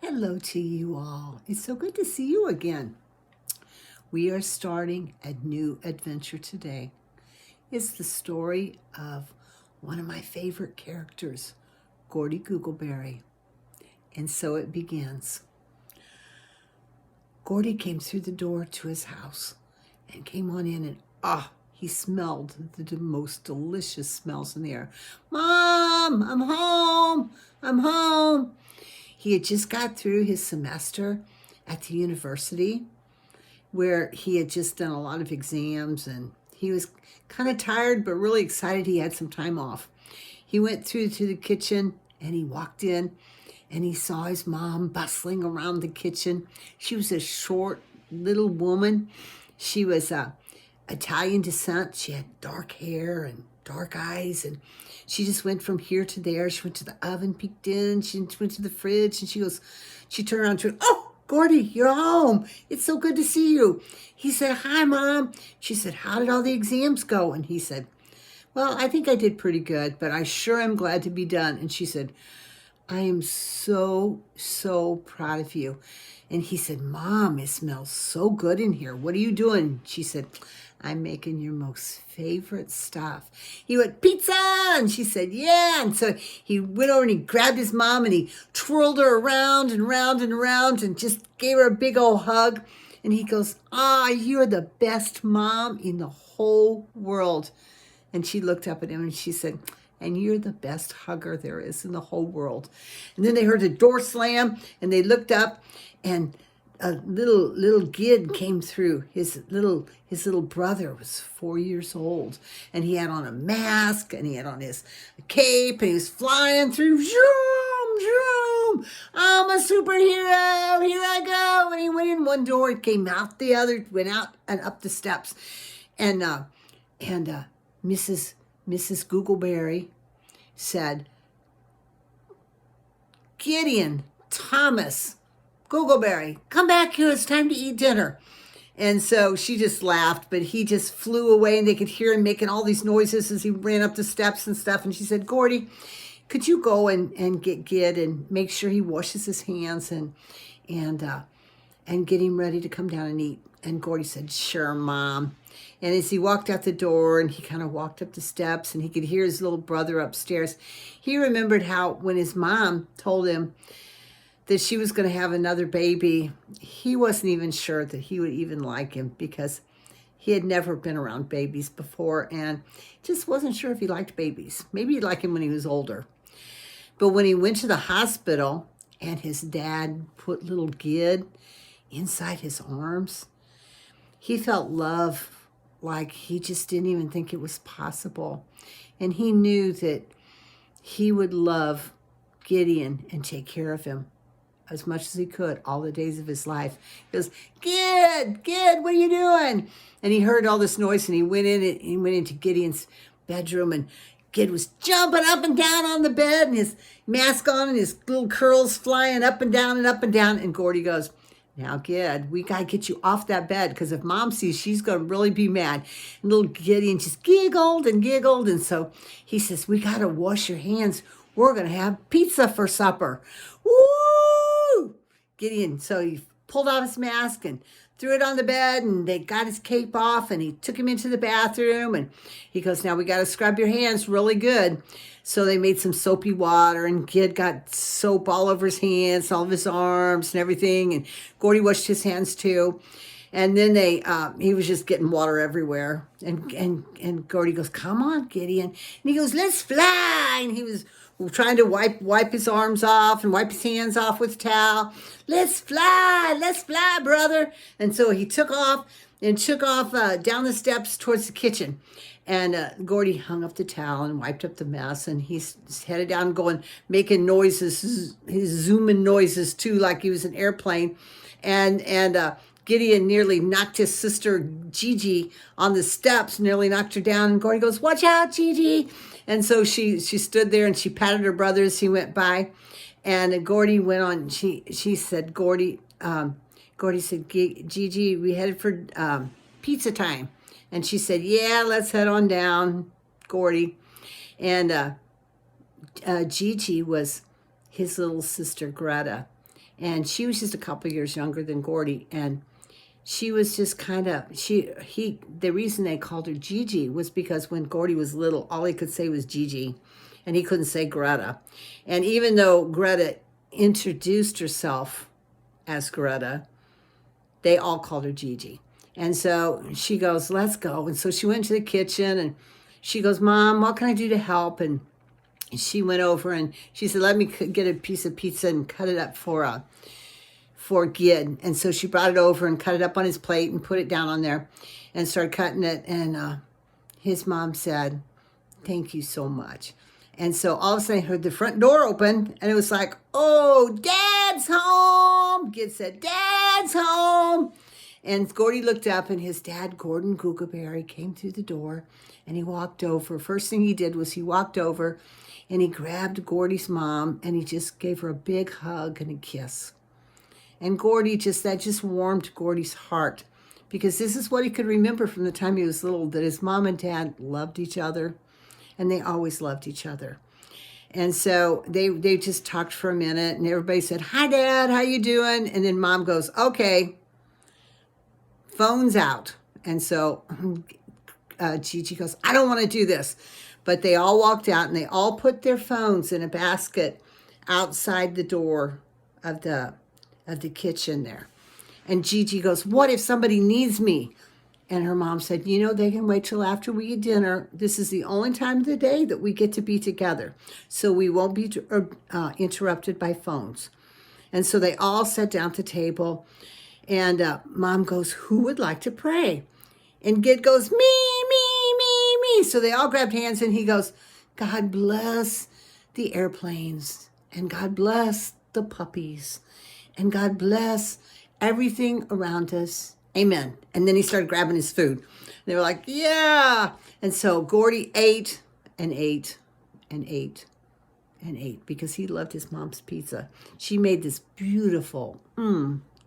Hello to you all. It's so good to see you again. We are starting a new adventure today. It's the story of one of my favorite characters, Gordy Googleberry. And so it begins. Gordy came through the door to his house and came on in and he smelled the most delicious smells in the air. Mom, I'm home. I'm home. He had just got through his semester at the university where he had just done a lot of exams and he was kind of tired but really excited he had some time off. He went through to the kitchen and he walked in and he saw his mom bustling around the kitchen. She was a short little woman. She was Italian descent. She had dark hair and dark eyes, and she just went from here to there. She went to the oven, peeked in, she went to the fridge, and she turned around to her, "Oh, Gordy, you're home. It's so good to see you." He said, "Hi, Mom." She said, "How did all the exams go?" And he said, "Well, I think I did pretty good, but I sure am glad to be done." And she said, "I am so proud of you." And he said, "Mom, it smells so good in here. What are you doing?" She said, "I'm making your most favorite stuff." He went, "Pizza!" And she said, "Yeah." And so he went over and he grabbed his mom and he twirled her around and round and around and just gave her a big old hug. And he goes, "You're the best mom in the whole world." And she looked up at him and she said, "And you're the best hugger there is in the whole world." And then they heard the door slam and they looked up and a little kid came through. His little brother was 4 years old and he had on a mask and he had on his cape and he was flying through. Zoom, zoom. "I'm a superhero. Here I go." And he went in one door and came out the other, went out and up the steps. And Mrs. Googleberry said, "Gideon, Thomas, Googleberry, come back here. It's time to eat dinner." And so she just laughed, but he just flew away and they could hear him making all these noises as he ran up the steps and stuff. And she said, "Gordy, could you go and get Gid and make sure he washes his hands and get him ready to come down and eat?" And Gordy said, "Sure, Mom." And as he walked out the door and he kind of walked up the steps and he could hear his little brother upstairs, he remembered how when his mom told him that she was going to have another baby, he wasn't even sure that he would even like him because he had never been around babies before and just wasn't sure if he liked babies. Maybe he'd like him when he was older. But when he went to the hospital and his dad put little Gid inside his arms, he felt love like he just didn't even think it was possible. And he knew that he would love Gideon and take care of him as much as he could all the days of his life. He goes, Gid, what are you doing?" And he heard all this noise and he went into Gideon's bedroom and Gid was jumping up and down on the bed and his mask on and his little curls flying up and down and up and down. And Gordy goes, "Now, Gid, we got to get you off that bed because if Mom sees, she's going to really be mad." And little Gideon just giggled and giggled. And so he says, "We got to wash your hands. We're going to have pizza for supper." Woo! Gideon, so he pulled off his mask and threw it on the bed and they got his cape off and he took him into the bathroom and he goes, "Now we got to scrub your hands really good." So they made some soapy water and Gid got soap all over his hands, all of his arms and everything. And Gordy washed his hands too. And then he was just getting water everywhere. And Gordy goes, "Come on, Gideon." And he goes, "Let's fly." And he was trying to wipe his arms off and wipe his hands off with a towel. Let's fly, brother." And so he took off down the steps towards the kitchen. And Gordy hung up the towel and wiped up the mess. And he's headed down going, making noises, his zooming noises too, like he was an airplane. And Gideon nearly knocked his sister Gigi on the steps, nearly knocked her down. And Gordy goes, "Watch out, Gigi." And so she stood there and she patted her brother as he went by. And Gordy went on. She said, Gordy said, "Gigi, we headed for pizza time." And she said, "Yeah, let's head on down, Gordy." And Gigi was his little sister Greta. And she was just a couple years younger than Gordy. And she was just kind of, the reason they called her Gigi was because when Gordy was little, all he could say was Gigi, and he couldn't say Greta. And even though Greta introduced herself as Greta, they all called her Gigi. And so she goes, let's go. And so she went to the kitchen and she goes, Mom, what can I do to help? And she went over and she said, let me get a piece of pizza and cut it up for Gid. And so she brought it over and cut it up on his plate and put it down on there and started cutting it. And his mom said, thank you so much. And so all of a sudden I heard the front door open and it was like, oh, Dad's home. Gid said, Dad's home. And Gordy looked up and his dad, Gordon Googleberry, came through the door and he walked over. First thing he did was he walked over and he grabbed Gordy's mom and he just gave her a big hug and a kiss. And Gordy that just warmed Gordy's heart because this is what he could remember from the time he was little, that his mom and dad loved each other and they always loved each other. And so they just talked for a minute and everybody said, hi, Dad, how you doing? And then Mom goes, okay, phone's out. And so Gigi goes, I don't want to do this. But they all walked out and they all put their phones in a basket outside the door of the kitchen there. And Gigi goes, what if somebody needs me? And her mom said, they can wait till after we eat dinner. This is the only time of the day that we get to be together. So we won't be interrupted by phones. And so they all sat down at the table. And Mom goes, who would like to pray? And Gid goes, me, me, me, me. So they all grabbed hands and he goes, God bless the airplanes. And God bless the puppies. And God bless everything around us. Amen. And then he started grabbing his food. They were like, yeah. And so Gordy ate and ate and ate and ate because he loved his mom's pizza. She made this beautiful,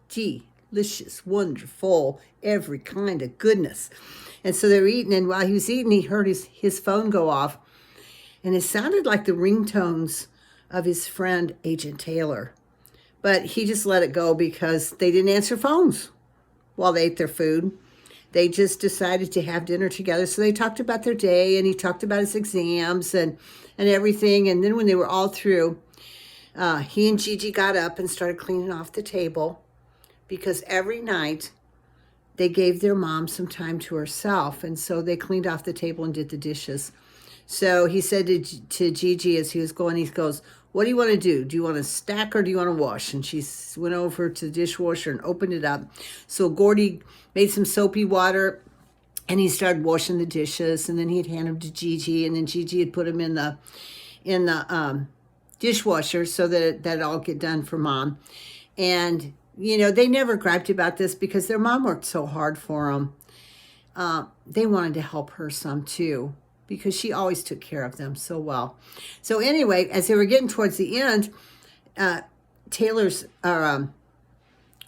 delicious, wonderful, every kind of goodness. And so they were eating. And while he was eating, he heard his phone go off. And it sounded like the ringtones of his friend, Agent Taylor. But he just let it go because they didn't answer phones while they ate their food. They just decided to have dinner together. So they talked about their day and he talked about his exams and everything. And then when they were all through, he and Gigi got up and started cleaning off the table because every night they gave their mom some time to herself. And so they cleaned off the table and did the dishes. So he said to Gigi as he was going, he goes, what do you want to do? Do you want to stack or do you want to wash? And she went over to the dishwasher and opened it up. So Gordy made some soapy water and he started washing the dishes. And then he'd hand them to Gigi. And then Gigi had put them in the dishwasher so that it all get done for Mom. And, they never griped about this because their mom worked so hard for them. They wanted to help her some too, because she always took care of them so well. So anyway, as they were getting towards the end,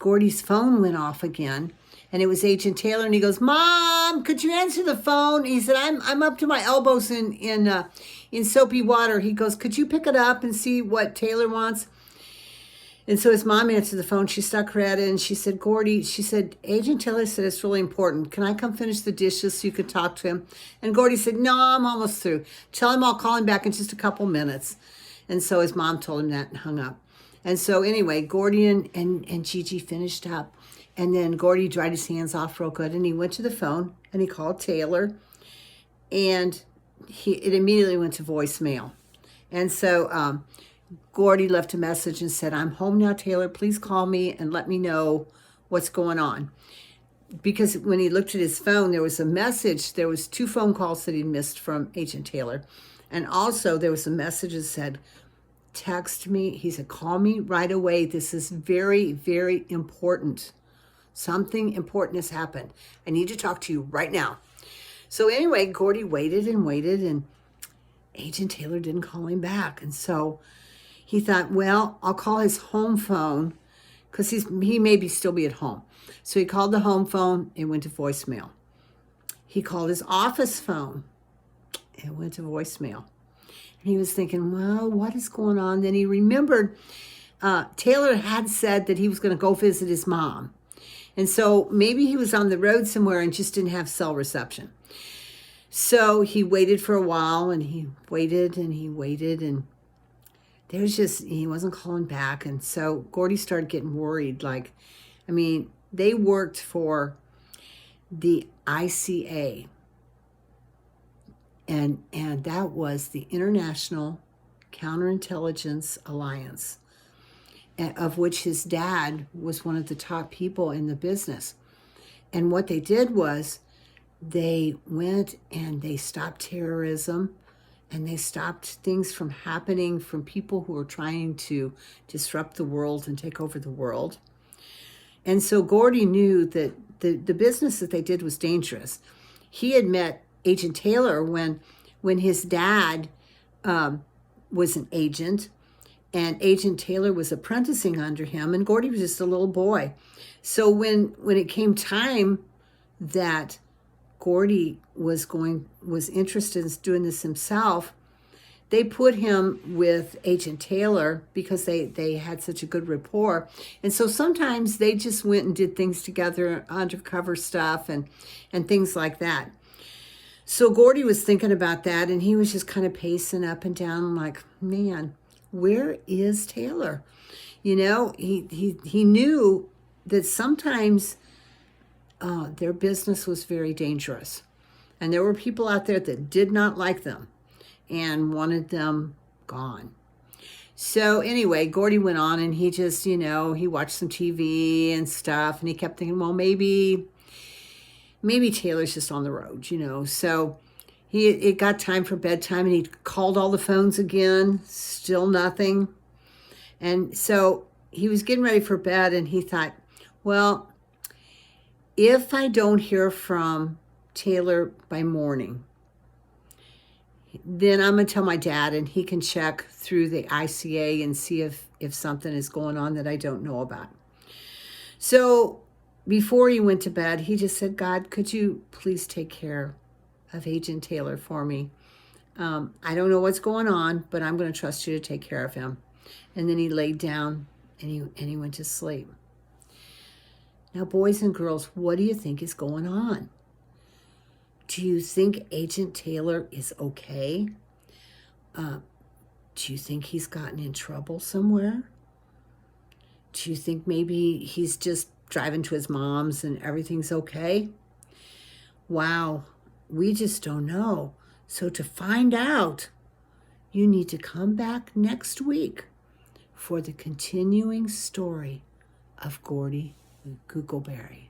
Gordy's phone went off again, and it was Agent Taylor, and he goes, Mom, could you answer the phone? He said, I'm up to my elbows in soapy water. He goes, could you pick it up and see what Taylor wants? And so his mom answered the phone. She stuck her head in. She said, Gordy, she said, Agent Taylor said it's really important. Can I come finish the dishes so you could talk to him? And Gordy said, no, I'm almost through. Tell him I'll call him back in just a couple minutes. And so his mom told him that and hung up. And so anyway, Gordy and Gigi finished up. And then Gordy dried his hands off real good. And he went to the phone and he called Taylor. And it immediately went to voicemail. And so Gordy left a message and said, I'm home now, Taylor. Please call me and let me know what's going on. Because when he looked at his phone, there was a message. There was 2 phone calls that he missed from Agent Taylor. And also there was a message that said, text me. He said, call me right away. This is very, very important. Something important has happened. I need to talk to you right now. So anyway, Gordy waited and waited, and Agent Taylor didn't call him back. And so he thought, well, I'll call his home phone because he maybe still be at home. So he called the home phone. It went to voicemail. He called his office phone. It went to voicemail. And he was thinking, well, what is going on? Then he remembered Taylor had said that he was going to go visit his mom. And so maybe he was on the road somewhere and just didn't have cell reception. So he waited for a while, and he waited and he waited, and he wasn't calling back. And so Gordy started getting worried. They worked for the ICA, and that was the International Counterintelligence Alliance, of which his dad was one of the top people in the business. And what they did was they went and they stopped terrorism, and they stopped things from happening from people who were trying to disrupt the world and take over the world. And so Gordy knew that the business that they did was dangerous. He had met Agent Taylor when his dad was an agent, and Agent Taylor was apprenticing under him, and Gordy was just a little boy. So when it came time that Gordy was interested in doing this himself, they put him with Agent Taylor because they had such a good rapport. And so sometimes they just went and did things together, undercover stuff and things like that. So Gordy was thinking about that, and he was just kind of pacing up and down like, man, where is Taylor? He knew that sometimes their business was very dangerous. And there were people out there that did not like them and wanted them gone. So anyway, Gordy went on, and he just, he watched some TV and stuff, and he kept thinking, well, maybe Taylor's just on the road, So it got time for bedtime, and he called all the phones again, still nothing. And so he was getting ready for bed, and he thought, well, if I don't hear from Taylor by morning, then I'm going to tell my dad, and he can check through the ICA and see if something is going on that I don't know about. So before he went to bed, he just said, God, could you please take care of Agent Taylor for me? I don't know what's going on, but I'm going to trust you to take care of him. And then he laid down, and he went to sleep. Now, boys and girls, what do you think is going on? Do you think Agent Taylor is okay? Do you think he's gotten in trouble somewhere? Do you think maybe he's just driving to his mom's and everything's okay? Wow, we just don't know. So to find out, you need to come back next week for the continuing story of Gordy Googleberry.